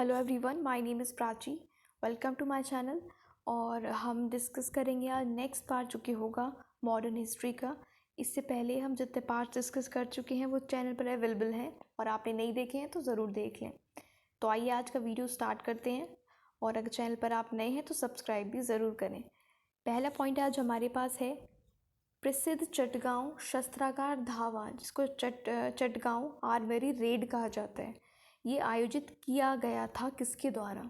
Hello everyone, my name is Prachi. Welcome to my channel. और हम discuss करेंगे आज नेक्स्ट पार्ट जो कि होगा मॉडर्न हिस्ट्री का। इससे पहले हम जितने पार्ट डिस्कस कर चुके हैं वो चैनल पर अवेलेबल हैं और आपने नहीं देखे हैं तो ज़रूर देख लें। तो आइए आज का वीडियो स्टार्ट करते हैं। और अगर चैनल पर आप नए हैं तो सब्सक्राइब भी ज़रूर करें। पहला पॉइंट आज हमारे पास है प्रसिद्ध चटगांव शस्त्रागार धावा, जिसको चटगांव आर्मरी रेड कहा जाता है। ये आयोजित किया गया था किसके द्वारा?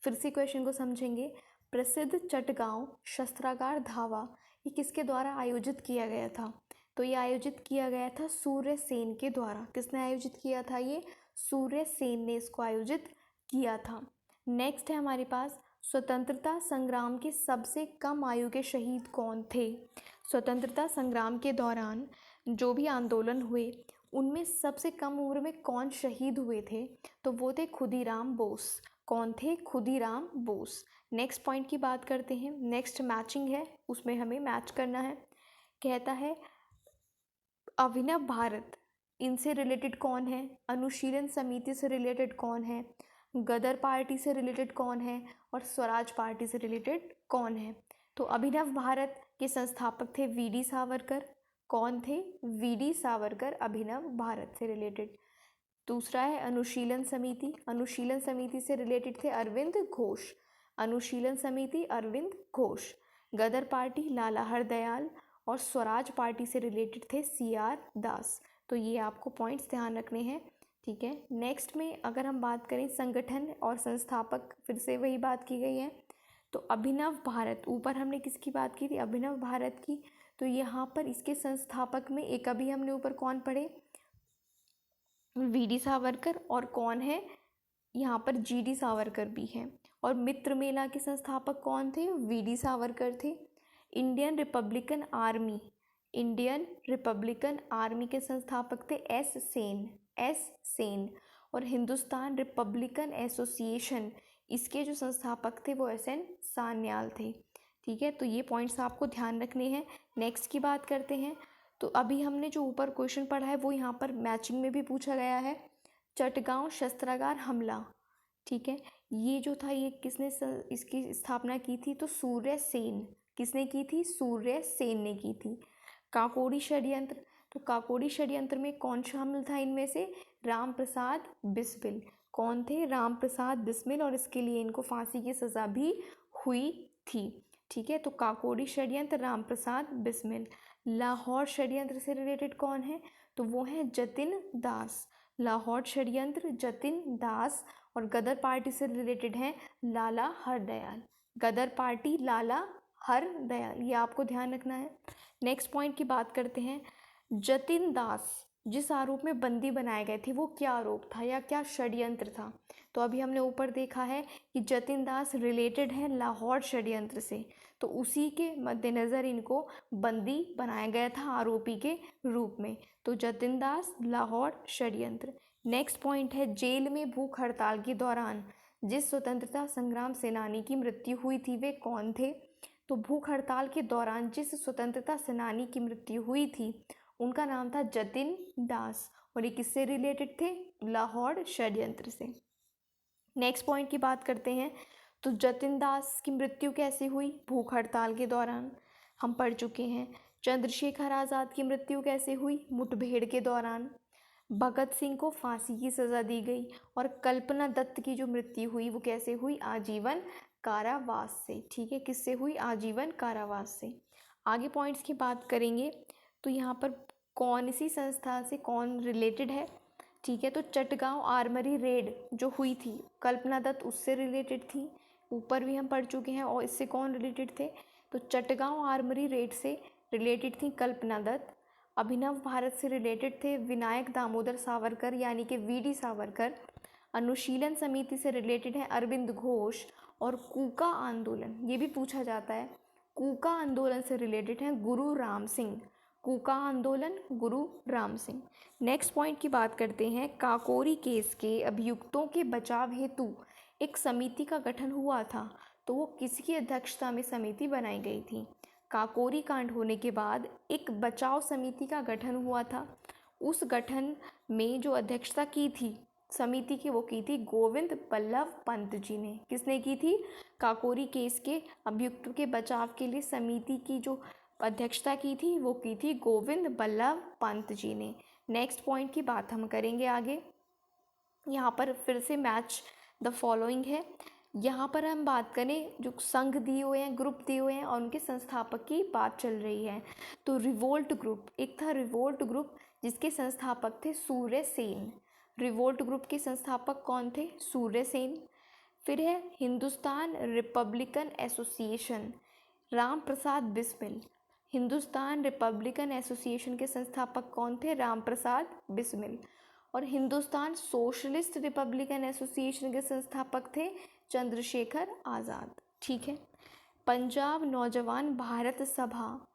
फिर से क्वेश्चन को समझेंगे। प्रसिद्ध चटगांव शस्त्रागार धावा ये किसके द्वारा आयोजित किया गया था? तो ये आयोजित किया गया था सूर्य सेन के द्वारा। किसने आयोजित किया था? ये सूर्य सेन ने इसको आयोजित किया था। नेक्स्ट है हमारे पास स्वतंत्रता संग्राम के सबसे कम आयु के शहीद कौन थे? स्वतंत्रता संग्राम के दौरान जो भी आंदोलन हुए उनमें सबसे कम उम्र में कौन शहीद हुए थे? तो वो थे खुदीराम बोस। कौन थे? खुदीराम बोस। नेक्स्ट पॉइंट की बात करते हैं। नेक्स्ट मैचिंग है, उसमें हमें मैच करना है। कहता है अभिनव भारत, इनसे रिलेटेड कौन है? अनुशीलन समिति से रिलेटेड कौन है? गदर पार्टी से रिलेटेड कौन है? और स्वराज पार्टी से रिलेटेड कौन है? तो अभिनव भारत के संस्थापक थे वी डी सावरकर। कौन थे? वी डी सावरकर अभिनव भारत से रिलेटेड। दूसरा है अनुशीलन समिति। अनुशीलन समिति से रिलेटेड थे अरविंद घोष। अनुशीलन समिति अरविंद घोष। गदर पार्टी लाला हरदयाल और स्वराज पार्टी से रिलेटेड थे सी आर दास। तो ये आपको पॉइंट्स ध्यान रखने हैं, ठीक है। नेक्स्ट में अगर हम बात करें संगठन और संस्थापक, फिर से वही बात की गई है। तो अभिनव भारत, ऊपर हमने किसकी बात की थी? अभिनव भारत की। तो यहाँ पर इसके संस्थापक में एक अभी हमने ऊपर कौन पढ़े? V D Savarkar. और कौन है यहाँ पर? जी डी सावरकर भी हैं। और मित्र मेला के संस्थापक कौन थे? वी डी सावरकर थे। Indian Republican army, Indian Republican army के संस्थापक थे एस सेन। एस सेन। और हिंदुस्तान रिपब्लिकन एसोसिएशन, इसके जो संस्थापक थे वो एस एन सान्याल थे, ठीक है। तो ये पॉइंट्स आपको ध्यान रखने हैं। नेक्स्ट की बात करते हैं। तो अभी हमने जो ऊपर क्वेश्चन पढ़ा है वो यहाँ पर मैचिंग में भी पूछा गया है। चटगांव शस्त्रागार हमला, ठीक है। ये जो था ये किसने इसकी स्थापना की थी? तो सूर्य सेन। किसने की थी? सूर्य सेन ने की थी। काकोरी षड्यंत्र, तो काकोरी षड्यंत्र में कौन शामिल था इनमें से? राम प्रसाद बिस्मिल। कौन थे? राम प्रसाद बिस्मिल। और इसके लिए इनको फांसी की सज़ा भी हुई थी, ठीक है। तो काकोरी षड्यंत्र राम प्रसाद बिस्मिल। लाहौर षड्यंत्र से रिलेटेड कौन है? तो वो है जतिन दास। लाहौर षड्यंत्र जतिन दास। और गदर पार्टी से रिलेटेड हैं लाला हरदयाल। गदर पार्टी लाला हरदयाल, ये आपको ध्यान रखना है। नेक्स्ट पॉइंट की बात करते हैं। जतिन दास जिस आरोप में बंदी बनाए गए थे वो क्या आरोप था या क्या षड्यंत्र था? तो अभी हमने ऊपर देखा है कि जतिन दास रिलेटेड है लाहौर षड्यंत्र से, तो उसी के मद्देनज़र इनको बंदी बनाया गया था आरोपी के रूप में। तो जतिन दास, लाहौर षड्यंत्र। नेक्स्ट पॉइंट है जेल में भूख हड़ताल के दौरान जिस स्वतंत्रता संग्राम सेनानी की मृत्यु हुई थी वे कौन थे? तो भूख हड़ताल के दौरान जिस स्वतंत्रता सेनानी की मृत्यु हुई थी उनका नाम था जतिन दास। और ये किससे रिलेटेड थे? लाहौर षड्यंत्र से। नेक्स्ट पॉइंट की बात करते हैं। तो जतिन दास की मृत्यु कैसे हुई? भूख हड़ताल के दौरान, हम पढ़ चुके हैं। चंद्रशेखर आज़ाद की मृत्यु कैसे हुई? मुठभेड़ के दौरान। भगत सिंह को फांसी की सज़ा दी गई। और कल्पना दत्त की जो मृत्यु हुई वो कैसे हुई? आजीवन कारावास से, ठीक है। किससे हुई? आजीवन कारावास से। आगे पॉइंट्स की बात करेंगे। तो यहाँ पर कौन सी संस्था से कौन रिलेटेड है, ठीक है। तो चटगांव आर्मरी रेड जो हुई थी, कल्पना दत्त उससे रिलेटेड थी, ऊपर भी हम पढ़ चुके हैं। और इससे कौन रिलेटेड थे? तो चटगांव आर्मरी रेड से रिलेटेड थी कल्पना दत्त। अभिनव भारत से रिलेटेड थे विनायक दामोदर सावरकर यानी कि वी डी सावरकर। अनुशीलन समिति से रिलेटेड है अरविंद घोष। और कूका आंदोलन, ये भी पूछा जाता है, कूका आंदोलन से रिलेटेड है गुरु राम सिंह। कूका आंदोलन, गुरु राम सिंह। नेक्स्ट पॉइंट की बात करते हैं। काकोरी केस के अभियुक्तों के बचाव हेतु एक समिति का गठन हुआ था, तो वो किसकी अध्यक्षता में समिति बनाई गई थी? काकोरी कांड होने के बाद एक बचाव समिति का गठन हुआ था। उस गठन में जो अध्यक्षता की थी समिति की वो की थी गोविंद बल्लभ पंत जी ने। किसने की थी? काकोरी केस के अभियुक्त के बचाव के लिए समिति की जो अध्यक्षता की थी वो की थी गोविंद बल्लभ पंत जी ने। नेक्स्ट पॉइंट की बात हम करेंगे आगे। यहाँ पर फिर से मैच द फॉलोइंग है। यहाँ पर हम बात करें जो संघ दिए हुए हैं, ग्रुप दिए हुए हैं और उनके संस्थापक की बात चल रही है। तो रिवोल्ट ग्रुप, एक था रिवोल्ट ग्रुप जिसके संस्थापक थे सूर्य सेन। रिवोल्ट ग्रुप के संस्थापक कौन थे? सूर्य सेन। फिर है Hindustan Republican association, Ram Prasad Bismil. Hindustan Republican association के संस्थापक कौन थे? राम प्रसाद बिस्मिल। और हिंदुस्तान सोशलिस्ट रिपब्लिकन एसोसिएशन के संस्थापक थे चंद्रशेखर आज़ाद। ठीक है। पंजाब नौजवान भारत सभा,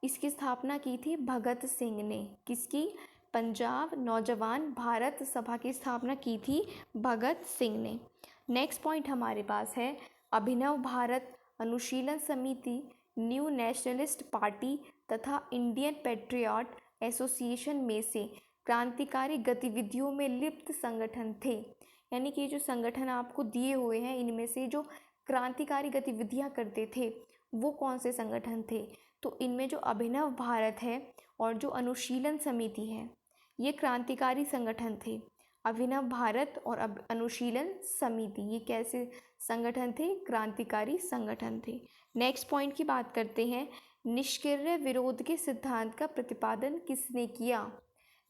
इसकी स्थापना की थी भगत सिंह ने। किसकी? पंजाब नौजवान भारत सभा की स्थापना की थी भगत सिंह ने। नेक्स्ट पॉइंट हमारे पास है अभिनव भारत अनुशीलन समिति, न्यू नेशनलिस्ट पार्टी तथा इंडियन पेट्रियट एसोसिएशन में से क्रांतिकारी गतिविधियों में लिप्त संगठन थे। यानी कि जो संगठन आपको दिए हुए हैं इनमें से जो क्रांतिकारी गतिविधियां करते थे वो कौन से संगठन थे? तो इनमें जो अभिनव भारत है और जो अनुशीलन समिति है ये क्रांतिकारी संगठन थे। अभिनव भारत और अनुशीलन समिति ये कैसे संगठन थे? क्रांतिकारी संगठन थे। नेक्स्ट पॉइंट की बात करते हैं। निष्क्रिय विरोध के सिद्धांत का प्रतिपादन किसने किया?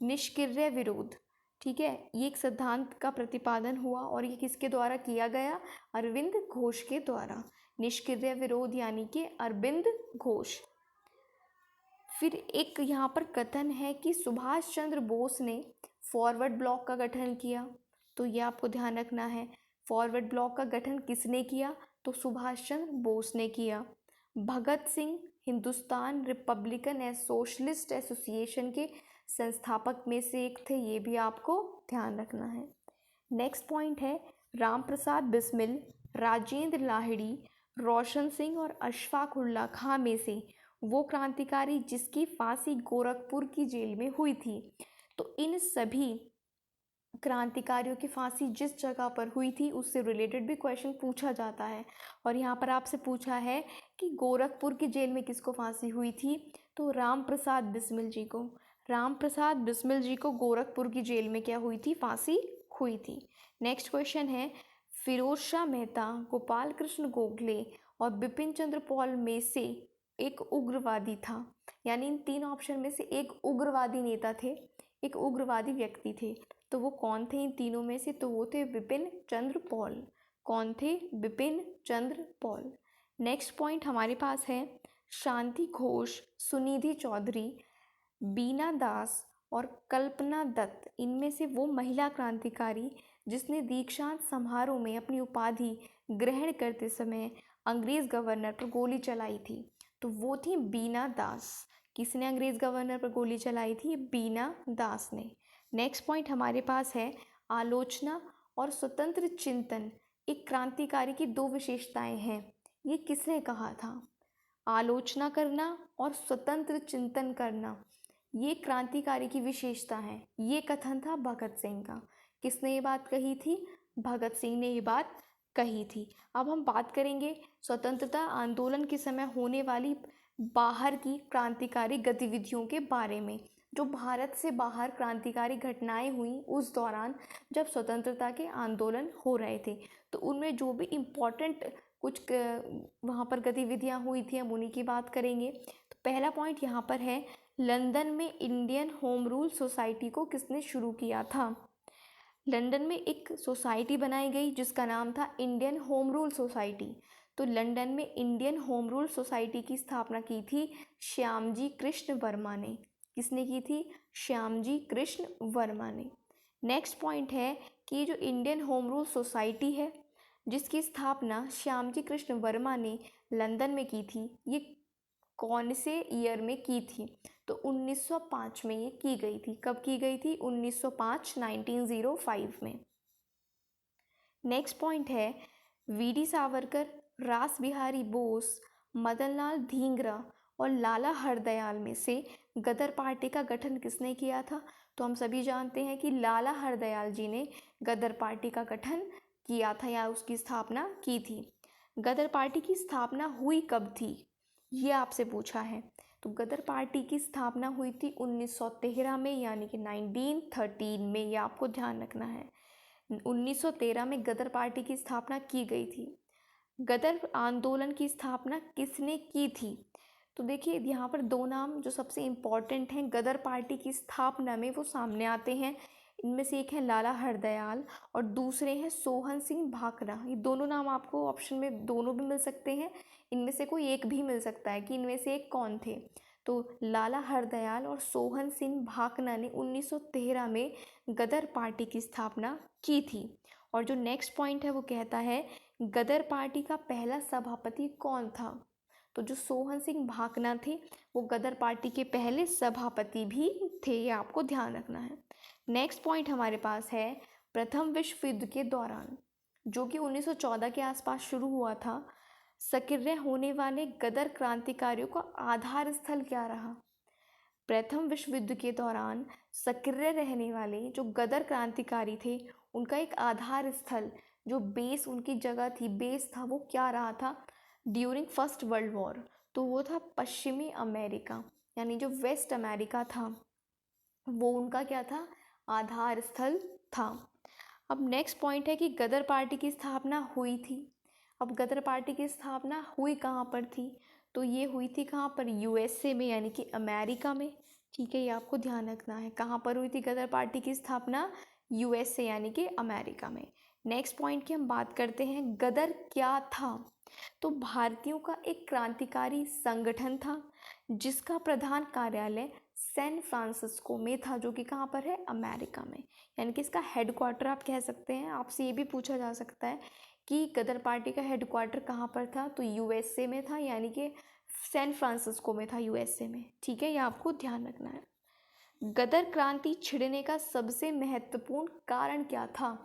निष्क्रिय विरोध, ठीक है, ये एक सिद्धांत का प्रतिपादन हुआ और ये किसके द्वारा किया गया? अरविंद घोष के द्वारा। निष्क्रिय विरोध यानी कि अरविंद घोष। फिर एक यहाँ पर कथन है कि सुभाष चंद्र बोस ने फॉरवर्ड ब्लॉक का गठन किया। तो ये आपको ध्यान रखना है, फॉरवर्ड ब्लॉक का गठन किसने किया? तो सुभाष चंद्र बोस ने किया। Bhagat Singh Hindustan Republican Socialist Association के संस्थापक में से एक थे, ये भी आपको ध्यान रखना है। नेक्स्ट पॉइंट है राम प्रसाद बिस्मिल, राजेंद्र लाहिड़ी, रोशन सिंह और अशफाक उल्ला खां में से वो क्रांतिकारी जिसकी फांसी गोरखपुर की जेल में हुई थी। तो इन सभी क्रांतिकारियों की फांसी जिस जगह पर हुई थी उससे रिलेटेड भी क्वेश्चन पूछा जाता है। और यहाँ पर आपसे पूछा है कि गोरखपुर की जेल में किसको फांसी हुई थी? तो राम प्रसाद बिस्मिल जी को। राम प्रसाद बिस्मिल जी को गोरखपुर की जेल में क्या हुई थी? फांसी हुई थी। नेक्स्ट क्वेश्चन है फिरोज शाह मेहता, गोपाल कृष्ण गोखले और बिपिन चंद्र पॉल में से एक उग्रवादी था। यानी इन तीन ऑप्शन में से एक उग्रवादी नेता थे, एक उग्रवादी व्यक्ति थे। तो वो कौन थे इन तीनों में से? तो वो थे बिपिन चंद्र पॉल। कौन थे? Bipin Chandra Paul. Next point हमारे पास है शांति घोष, सुनिधि चौधरी, बीना दास और कल्पना दत्त, इनमें से वो महिला क्रांतिकारी जिसने दीक्षांत समारोह में अपनी उपाधि ग्रहण करते समय अंग्रेज गवर्नर पर गोली चलाई थी। तो वो थी बीना दास। किसने अंग्रेज गवर्नर पर गोली चलाई थी? बीना दास ने। नेक्स्ट पॉइंट हमारे पास है आलोचना और स्वतंत्र चिंतन एक क्रांतिकारी की दो विशेषताएं हैं। ये किसने कहा था? आलोचना करना और स्वतंत्र चिंतन करना ये क्रांतिकारी की विशेषता है। ये कथन था भगत सिंह का। किसने ये बात कही थी? भगत सिंह ने ये बात कही थी। अब हम बात करेंगे स्वतंत्रता आंदोलन के समय होने वाली बाहर की क्रांतिकारी गतिविधियों के बारे में। जो भारत से बाहर क्रांतिकारी घटनाएं हुई उस दौरान जब स्वतंत्रता के आंदोलन हो रहे थे, तो उनमें जो भी इम्पोर्टेंट कुछ वहाँ पर गतिविधियाँ हुई थी हम उन्हीं की बात करेंगे। तो पहला पॉइंट यहाँ पर है लंदन में इंडियन होम रूल सोसाइटी को किसने शुरू किया था? लंदन में एक सोसाइटी बनाई गई जिसका नाम था इंडियन होम रूल सोसाइटी। तो लंदन में इंडियन होम रूल सोसाइटी की स्थापना की थी श्यामजी कृष्ण वर्मा ने। किसने की थी? श्यामजी कृष्ण वर्मा ने। नेक्स्ट पॉइंट है कि जो इंडियन होम रूल सोसाइटी है जिसकी स्थापना श्यामजी कृष्ण वर्मा ने लंदन में की थी, ये कौन से ईयर में की थी? तो 1905 में ये की गई थी। कब की गई थी? 1905, 1905 में। नेक्स्ट पॉइंट है वीडी सावरकर, रास बिहारी बोस, मदनलाल धींगरा और लाला हरदयाल में से गदर पार्टी का गठन किसने किया था? तो हम सभी जानते हैं कि लाला हरदयाल जी ने गदर पार्टी का गठन किया था या उसकी स्थापना की थी। गदर पार्टी की स्थापना हुई कब थी, ये आपसे पूछा है। तो गदर पार्टी की स्थापना हुई थी 1913 में, यानी कि 1913 में, ये आपको ध्यान रखना है। 1913 में गदर पार्टी की स्थापना की गई थी। गदर आंदोलन की स्थापना किसने की थी? तो देखिए यहाँ पर दो नाम जो सबसे इम्पॉर्टेंट हैं गदर पार्टी की स्थापना में, वो सामने आते हैं। इनमें से एक है लाला हरदयाल और दूसरे हैं सोहन सिंह भाकरा। ये दोनों नाम आपको ऑप्शन में दोनों भी मिल सकते हैं, इनमें से कोई एक भी मिल सकता है कि इनमें से एक कौन थे। तो लाला हरदयाल और सोहन सिंह भाकरा ने 1913 में गदर पार्टी की स्थापना की थी। और जो नेक्स्ट पॉइंट है वो कहता है गदर पार्टी का पहला सभापति कौन था? तो जो सोहन सिंह भाकरा थे वो गदर पार्टी के पहले सभापति भी थे, ये आपको ध्यान रखना है। नेक्स्ट पॉइंट हमारे पास है प्रथम विश्व युद्ध के दौरान, जो कि 1914 के आसपास शुरू हुआ था, सक्रिय होने वाले गदर क्रांतिकारियों का आधार स्थल क्या रहा? प्रथम विश्व युद्ध के दौरान सक्रिय रहने वाले जो गदर क्रांतिकारी थे उनका एक आधार स्थल, जो बेस उनकी जगह थी, बेस था, वो क्या रहा था ड्यूरिंग फर्स्ट वर्ल्ड वॉर? तो वो था पश्चिमी अमेरिका, यानी जो वेस्ट अमेरिका था वो उनका क्या था, आधार स्थल था। अब नेक्स्ट पॉइंट है कि गदर पार्टी की स्थापना हुई थी। अब गदर पार्टी की स्थापना हुई कहाँ पर थी? तो ये हुई थी कहाँ पर, यूएसए में, यानी कि अमेरिका में। ठीक है, ये आपको ध्यान रखना है, कहाँ पर हुई थी गदर पार्टी की स्थापना? यूएसए यानी कि अमेरिका में। नेक्स्ट पॉइंट की हम बात करते हैं, गदर क्या था? तो भारतीयों का एक क्रांतिकारी संगठन था जिसका प्रधान कार्यालय सैन फ्रांसिस्को में था, जो कि कहाँ पर है, अमेरिका में। यानी कि इसका हेडक्वार्टर आप कह सकते हैं। आपसे ये भी पूछा जा सकता है कि गदर पार्टी का हेडक्वार्टर कहाँ पर था, तो यूएसए में था, यानी कि सैन फ्रांसिस्को में था, यूएसए में। ठीक है, ये आपको ध्यान रखना है। गदर क्रांति छिड़ने का सबसे महत्वपूर्ण कारण क्या था?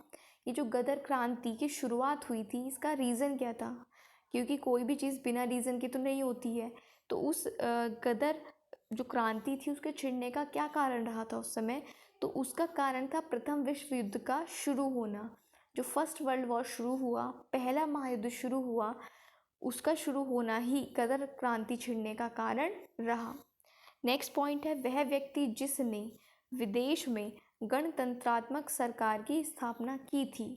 ये जो गदर क्रांति की शुरुआत हुई थी, इसका रीज़न क्या था? क्योंकि कोई भी चीज़ बिना रीज़न के तो नहीं होती है। तो उस गदर जो क्रांति थी उसके छिड़ने का क्या कारण रहा था उस समय? तो उसका कारण था प्रथम विश्व युद्ध का शुरू होना। जो फर्स्ट वर्ल्ड वॉर शुरू हुआ, पहला महायुद्ध शुरू हुआ, उसका शुरू होना ही गदर क्रांति छिड़ने का कारण रहा। नेक्स्ट पॉइंट है, वह व्यक्ति जिसने विदेश में गणतंत्रात्मक सरकार की स्थापना की थी।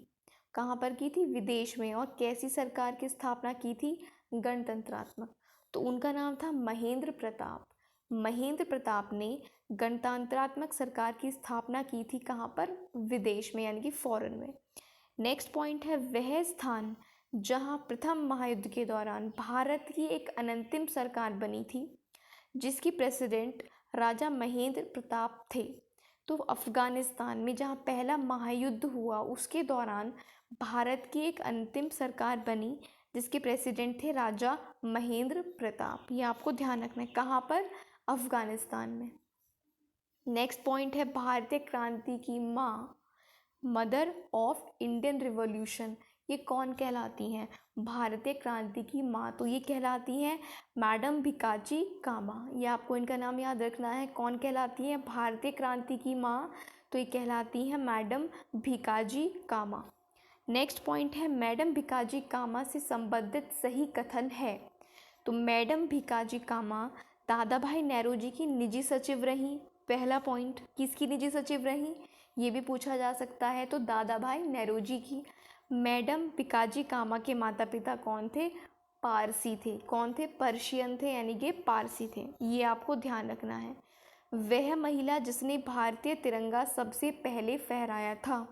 कहाँ पर की थी? विदेश में। और कैसी सरकार की स्थापना की थी? गणतंत्रात्मक। तो उनका नाम था महेंद्र प्रताप। महेंद्र प्रताप ने गणतंत्रात्मक सरकार की स्थापना की थी, कहाँ पर? विदेश में, यानी कि फॉरेन में। नेक्स्ट पॉइंट है, वह स्थान जहाँ प्रथम महायुद्ध के दौरान भारत की एक अनंतिम सरकार बनी थी जिसकी प्रेसिडेंट राजा महेंद्र प्रताप थे। तो अफ़गानिस्तान में जहाँ पहला महायुद्ध हुआ उसके दौरान भारत की एक अंतिम सरकार बनी जिसके प्रेसिडेंट थे राजा महेंद्र प्रताप। ये आपको ध्यान रखना है, कहाँ पर? अफ़गानिस्तान में। नेक्स्ट पॉइंट है, भारतीय क्रांति की माँ, मदर ऑफ इंडियन रिवॉल्यूशन, ये कौन कहलाती हैं? भारतीय क्रांति की माँ, तो ये कहलाती हैं मैडम भिकाजी कामा। ये आपको इनका नाम याद रखना है, कौन कहलाती है भारतीय क्रांति की माँ? तो ये कहलाती हैं मैडम भिकाजी कामा। नेक्स्ट पॉइंट है, मैडम भिकाजी कामा से संबंधित सही कथन है। तो मैडम भिकाजी कामा दादा भाई नेहरू की निजी सचिव रहीं। पहला पॉइंट, किसकी निजी सचिव रहीं, ये भी पूछा जा सकता है। तो दादा भाई नेहरू जी की। मैडम भिकाजी कामा के माता पिता कौन थे? पारसी थे। कौन थे? पर्शियन थे, यानी कि पारसी थे। ये आपको ध्यान रखना है। वह महिला जिसने भारतीय तिरंगा सबसे पहले फहराया था,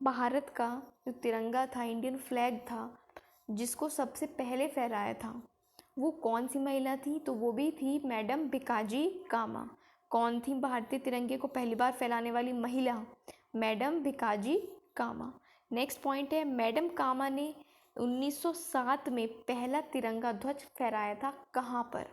भारत का जो तिरंगा था, इंडियन फ्लैग था, जिसको सबसे पहले फहराया था, वो कौन सी महिला थी? तो वो भी थी मैडम भिकाजी कामा। कौन थी भारतीय तिरंगे को पहली बार फैलाने वाली महिला? मैडम भिकाजी कामा। नेक्स्ट पॉइंट है, मैडम कामा ने 1907 में पहला तिरंगा ध्वज फहराया था, कहाँ पर?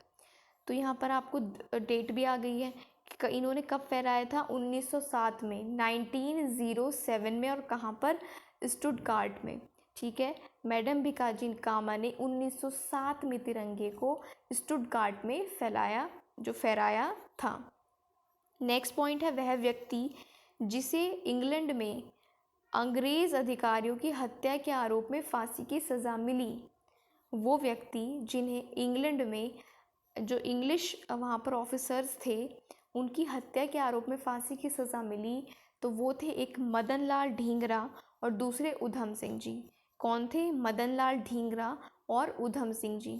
तो यहाँ पर आपको डेट भी आ गई है कि इन्होंने कब फहराया था, 1907 में, 1907 में, और कहाँ पर? स्टुटगार्ट में। ठीक है, मैडम भिकाजी कामा ने 1907 में तिरंगे को स्टुटगार्ट में फहराया था। नेक्स्ट पॉइंट है, वह व्यक्ति जिसे इंग्लैंड में अंग्रेज़ अधिकारियों की हत्या के आरोप में फांसी की सज़ा मिली। वो व्यक्ति जिन्हें इंग्लैंड में जो इंग्लिश वहाँ पर ऑफिसर्स थे उनकी हत्या के आरोप में फांसी की सज़ा मिली, तो वो थे एक मदन लाल ढींगरा और दूसरे उधम सिंह जी। कौन थे? मदन लाल ढींगरा और उधम सिंह जी।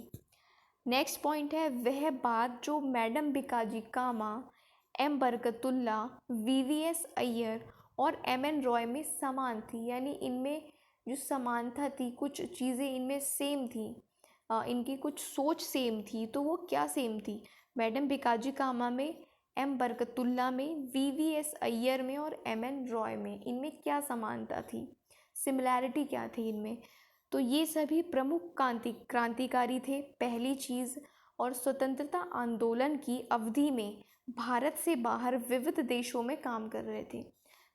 नेक्स्ट पॉइंट है, वह बात जो मैडम भिकाजी कामा, एम बरकतुल्ला, वीवीएस अय्यर और एमएन रॉय में समान थी, यानी इनमें जो समानता थी, कुछ चीज़ें इनमें सेम थी, इनकी कुछ सोच सेम थी। तो वो क्या सेम थी? मैडम भिकाजी कामा में, एम बरकतुल्ला में, वीवीएस अय्यर में और एमएन रॉय में, इनमें क्या समानता थी, सिमिलैरिटी क्या थी इनमें? तो ये सभी प्रमुख क्रांतिकारी थे, पहली चीज़। और स्वतंत्रता आंदोलन की अवधि में भारत से बाहर विविध देशों में काम कर रहे थे।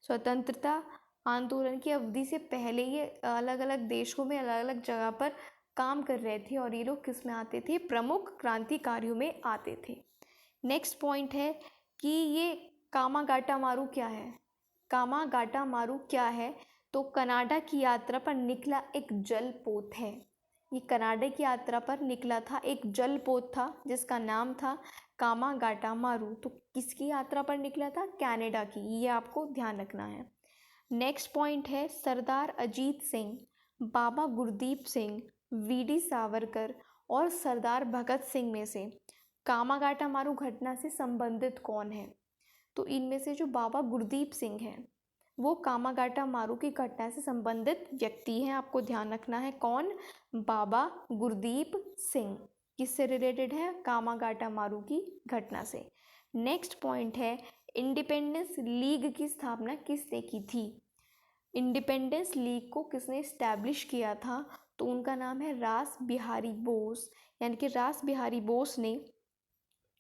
स्वतंत्रता आंदोलन की अवधि से पहले ये अलग अलग देशों में अलग अलग जगह पर काम कर रहे थे और ये लोग किस में आते थे? प्रमुख क्रांतिकारियों में आते थे। नेक्स्ट पॉइंट है कि ये कामागाटा मारू क्या है? कामागाटा मारू क्या है? तो कनाडा की यात्रा पर निकला एक जलपोत है। ये कनाडा की यात्रा पर निकला था, एक जलपोत था जिसका नाम था कामागाटा मारू। तो किसकी यात्रा पर निकला था? कनाडा की, ये आपको ध्यान रखना है। नेक्स्ट पॉइंट है, सरदार अजीत सिंह, बाबा गुरदीप सिंह, वीडी सावरकर और सरदार भगत सिंह में से कामागाटा मारू घटना से संबंधित कौन है? तो इनमें से जो बाबा गुरदीप सिंह हैं वो कामागाटा मारू की घटना से संबंधित व्यक्ति हैं, आपको ध्यान रखना है। कौन? बाबा गुरदीप सिंह। किससे रिलेटेड है? कामागाटा मारू की घटना से। नेक्स्ट पॉइंट है, इंडिपेंडेंस लीग की स्थापना किसने की थी? इंडिपेंडेंस लीग को किसने इस्टेब्लिश किया था? तो उनका नाम है रास बिहारी बोस, यानी कि रास बिहारी बोस ने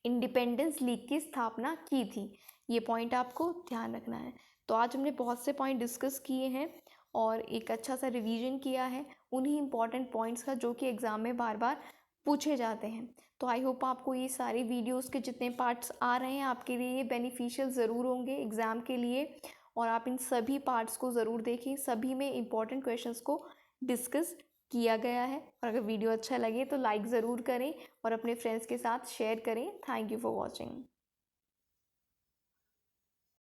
इंडिपेंडेंस लीग की स्थापना की थी। ये पॉइंट आपको ध्यान रखना है। तो आज हमने बहुत से पॉइंट डिस्कस किए हैं और एक अच्छा सा रिवीजन किया है उन्हीं इंपॉर्टेंट पॉइंट्स का जो कि एग्ज़ाम में बार बार पूछे जाते हैं। तो आई होप आपको ये सारी वीडियोस के जितने पार्ट्स आ रहे हैं आपके लिए ये बेनिफिशियल ज़रूर होंगे एग्ज़ाम के लिए, और आप इन सभी पार्ट्स को ज़रूर देखें। सभी में इंपॉर्टेंट क्वेश्चंस को डिस्कस किया गया है। और अगर वीडियो अच्छा लगे तो लाइक ज़रूर करें और अपने फ्रेंड्स के साथ शेयर करें। Thank you for watching.